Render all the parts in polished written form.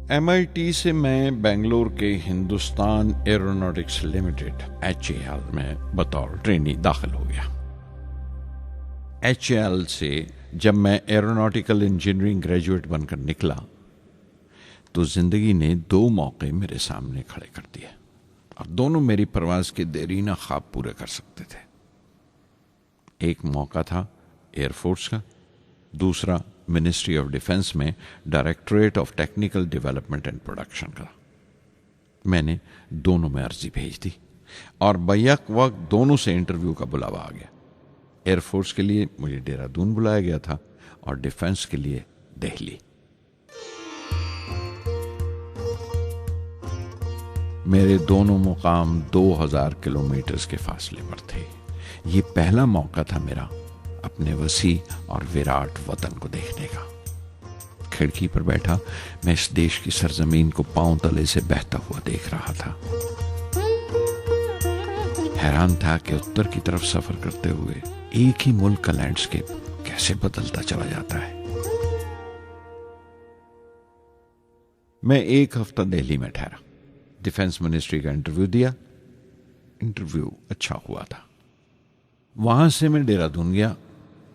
MIT से मैं बेंगलोर के हिंदुस्तान एरोनॉटिक्स लिमिटेड HAL में बतौर ट्रेनी दाखिल हो गया। HAL से जब मैं एरोनॉटिकल इंजीनियरिंग ग्रेजुएट बनकर निकला तो जिंदगी ने दो मौके मेरे सामने खड़े कर दिए और दोनों मेरी परवाज के देरीना ख्वाब पूरे कर सकते थे। एक मौका था एयरफोर्स का, दूसरा मिनिस्ट्री ऑफ डिफेंस में directorate of technical development and production का। मैंने दोनों में अर्जी भेज दी और बैक वक्त दोनों से इंटरव्यू का बुलावा आ गया। एयरफोर्स के लिए मुझे देहरादून बुलाया गया था और डिफेंस के लिए दिल्ली। मेरे दोनों मुकाम 2000 किलोमीटर के फासले पर थे। ये पहला मौका था मेरा अपने वसी और विराट वतन को देखने का। खिड़की पर बैठा मैं इस देश की सरजमीन को पांव तले से बहता हुआ देख रहा था। हैरान था कि उत्तर की तरफ सफर करते हुए एक ही मुल्क का लैंडस्केप कैसे बदलता चला जाता है। मैं एक हफ्ता दिल्ली में ठहरा, डिफेंस मिनिस्ट्री का इंटरव्यू दिया। इंटरव्यू अच्छा हुआ था। वहां से मैं देहरादून गया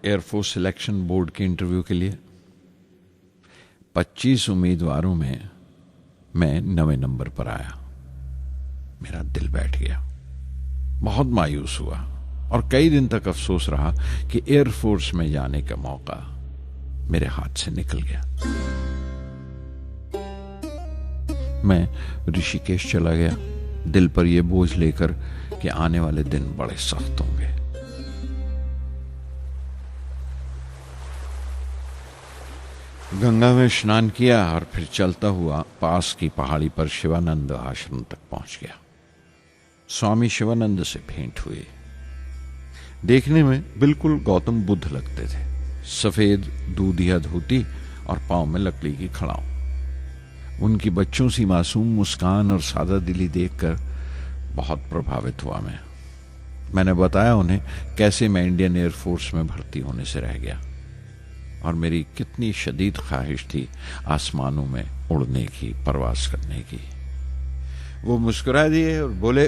एयरफोर्स सिलेक्शन बोर्ड के इंटरव्यू के लिए। 25 उम्मीदवारों में मैं 9वें नंबर पर आया। मेरा दिल बैठ गया, बहुत मायूस हुआ और कई दिन तक अफसोस रहा कि एयरफोर्स में जाने का मौका मेरे हाथ से निकल गया। मैं ऋषिकेश चला गया, दिल पर यह बोझ लेकर कि आने वाले दिन बड़े सख्त होंगे। गंगा में स्नान किया और फिर चलता हुआ पास की पहाड़ी पर शिवानंद आश्रम तक पहुंच गया। स्वामी शिवानंद से भेंट हुई। देखने में बिल्कुल गौतम बुद्ध लगते थे। सफेद दूधिया धोती और पांव में लकड़ी की खड़ाऊ। उनकी बच्चों सी मासूम मुस्कान और सादा दिली देखकर बहुत प्रभावित हुआ मैंने बताया उन्हें कैसे मैं इंडियन एयरफोर्स में भर्ती होने से रह गया और मेरी कितनी शदीद ख्वाहिश थी आसमानों में उड़ने की, परवास करने की। वो मुस्कुरा दिए और बोले,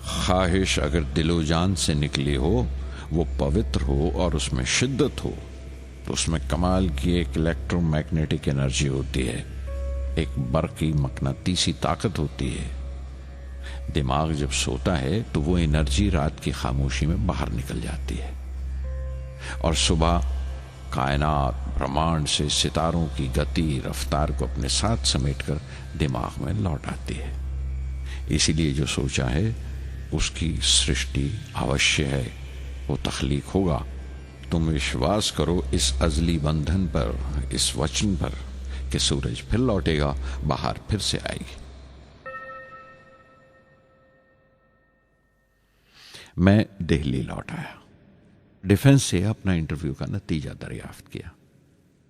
ख्वाहिश अगर दिलो जान से निकली हो, वो पवित्र हो और उसमें शिद्दत हो, तो उसमें कमाल की एक इलेक्ट्रोमैग्नेटिक एनर्जी होती है, एक बरकी मकनातीसी ताकत होती है। दिमाग जब सोता है तो वो एनर्जी रात की खामोशी में बाहर निकल जाती है और सुबह कायनात ब्रह्मांड से सितारों की गति रफ्तार को अपने साथ समेटकर दिमाग में लौट आती है। इसीलिए जो सोचा है उसकी सृष्टि अवश्य है, वो तख्लीक होगा। तुम विश्वास करो इस अजली बंधन पर, इस वचन पर कि सूरज फिर लौटेगा, बाहर फिर से आएगी। मैं दिल्ली लौट आया, डिफेंस से अपना इंटरव्यू का नतीजा दरियाफ्त किया।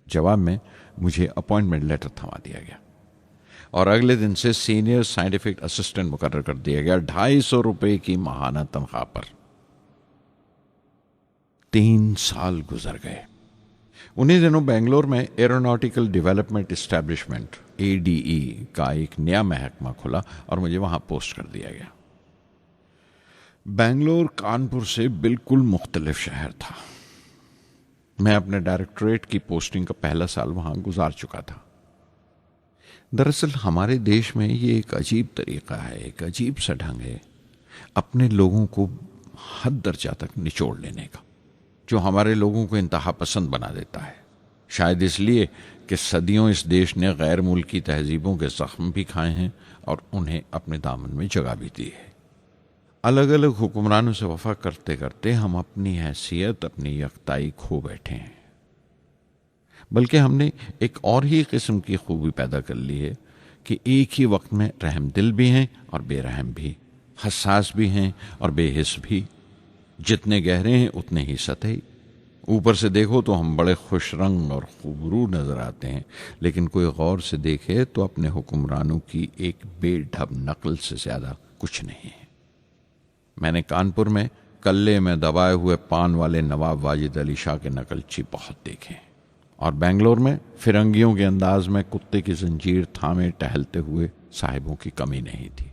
जवाब में मुझे अपॉइंटमेंट लेटर थमा दिया गया और अगले दिन से सीनियर साइंटिफिक असिस्टेंट मुकर्रर कर दिया गया 250 रुपए की माहाना तनख्वाह पर। 3 साल गुजर गए। उन्हीं दिनों बेंगलोर में एरोनॉटिकल डेवलपमेंट एस्टेब्लिशमेंट ADE का एक नया महकमा खुला और मुझे वहां पोस्ट कर दिया गया। बेंगलोर कानपुर से बिल्कुल मुख्तलिफ शहर था। मैं अपने डायरेक्टरेट की पोस्टिंग का पहला साल वहां गुजार चुका था। दरअसल हमारे देश में ये एक अजीब तरीका है, एक अजीब सा ढंग है अपने लोगों को हद दर्जा तक निचोड़ लेने का, जो हमारे लोगों को इंतहा पसंद बना देता है। शायद इसलिए कि सदियों इस देश ने गैर मुल्की तहजीबों के जख्म भी खाए हैं और उन्हें अपने दामन में जगह भी दी है। अलग अलग हुक्मरानों से वफा करते करते हम अपनी हैसियत, अपनी यकताई खो बैठे हैं। बल्कि हमने एक और ही किस्म की खूबी पैदा कर ली है कि एक ही वक्त में रहम दिल भी हैं और बेरहम भी, हसास भी हैं और बेहिस भी। जितने गहरे हैं उतने ही सतही। ऊपर से देखो तो हम बड़े खुश रंग और खूबरू नजर आते हैं, लेकिन कोई गौर से देखे तो अपने हुक्मरानों की एक बेढब नकल से ज्यादा कुछ नहीं है। मैंने कानपुर में कल्ले में दबाए हुए पान वाले नवाब वाजिद अली शाह के नकलची बहुत देखे। और बेंगलोर में फिरंगियों के अंदाज में कुत्ते की जंजीर थामे टहलते हुए साहिबों की कमी नहीं थी।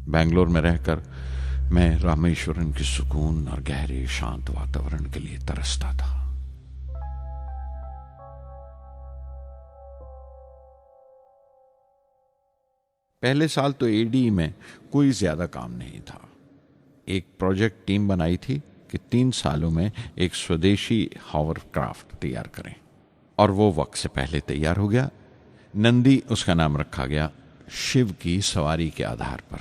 बेंगलोर में रहकर मैं रामेश्वरम की सुकून और गहरे शांत वातावरण के लिए तरसता था। पहले साल तो एडी में कोई ज्यादा काम नहीं था। एक प्रोजेक्ट टीम बनाई थी कि 3 सालों में एक स्वदेशी हॉवरक्राफ्ट तैयार करें, और वो वक्त से पहले तैयार हो गया। नंदी उसका नाम रखा गया, शिव की सवारी के आधार पर।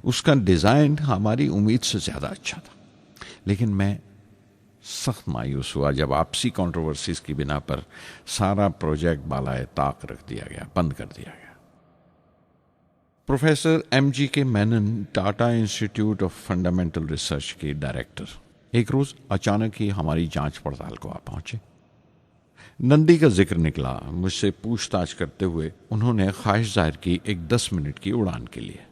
उसका डिजाइन हमारी उम्मीद से ज्यादा अच्छा था, लेकिन मैं सख्त मायूस हुआ जब आपसी कंट्रोवर्सीज की बिना पर सारा प्रोजेक्ट बालाए ताक रख दिया गया, बंद कर दिया गया। Professor MG Menon, Tata institute of fundamental research के डायरेक्टर, एक रोज अचानक ही हमारी जांच पड़ताल को आ पहुंचे। नंदी का जिक्र निकला। मुझसे पूछताछ करते हुए उन्होंने ख्वाहिश जाहिर की एक 10 मिनट की उड़ान के लिए।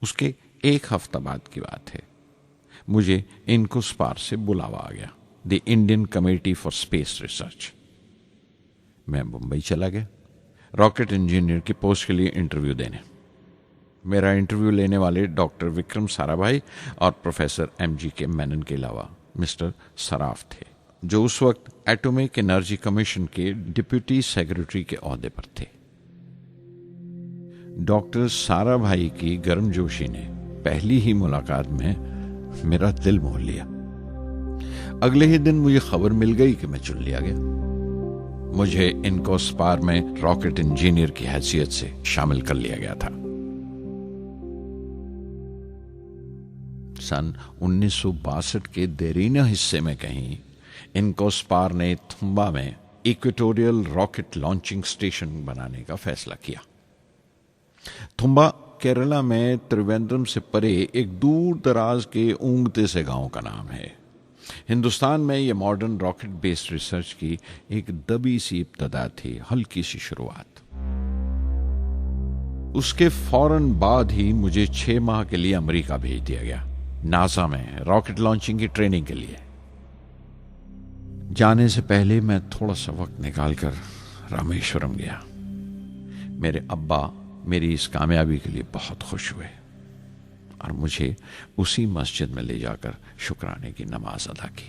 उसके 1 हफ्ता बाद की बात है। मुझे इनकोस्पार से बुलावा आ गया, the Indian committee for space research. मैं मुंबई चला गया रॉकेट इंजीनियर की पोस्ट के लिए इंटरव्यू देने। मेरा इंटरव्यू लेने वाले डॉक्टर विक्रम साराभाई और प्रोफेसर MG मेनन के अलावा मिस्टर सराफ थे, जो उस वक्त एटॉमिक एनर्जी कमीशन के डिप्यूटी सेक्रेटरी के ओहदे पर थे। डॉक्टर साराभाई की गर्मजोशी ने पहली ही मुलाकात में मेरा दिल मोह लिया। अगले ही दिन मुझे खबर मिल गई कि मैं चुन लिया गया। मुझे इनकोस्पार में रॉकेट इंजीनियर की हैसियत से शामिल कर लिया गया था। सन 1962 के देरीना हिस्से में कहीं इनकोस्पार ने थुम्बा में इक्वेटोरियल रॉकेट लॉन्चिंग स्टेशन बनाने का फैसला किया। थुम्बा केरला में त्रिवेंद्रम से परे एक दूर दराज के ऊंगते से गांव का नाम है। हिंदुस्तान में यह मॉडर्न रॉकेट बेस्ड रिसर्च की एक दबी सी इब्तदा थी, हल्की सी शुरुआत। उसके फौरन बाद ही मुझे 6 माह के लिए अमेरिका भेज दिया गया, नासा में रॉकेट लॉन्चिंग की ट्रेनिंग के लिए। जाने से पहले मैं थोड़ा सा वक्त निकालकर रामेश्वरम गया। मेरे अब्बा मेरी इस कामयाबी के लिए बहुत खुश हुए और मुझे उसी मस्जिद में ले जाकर शुक्राने की नमाज अदा की।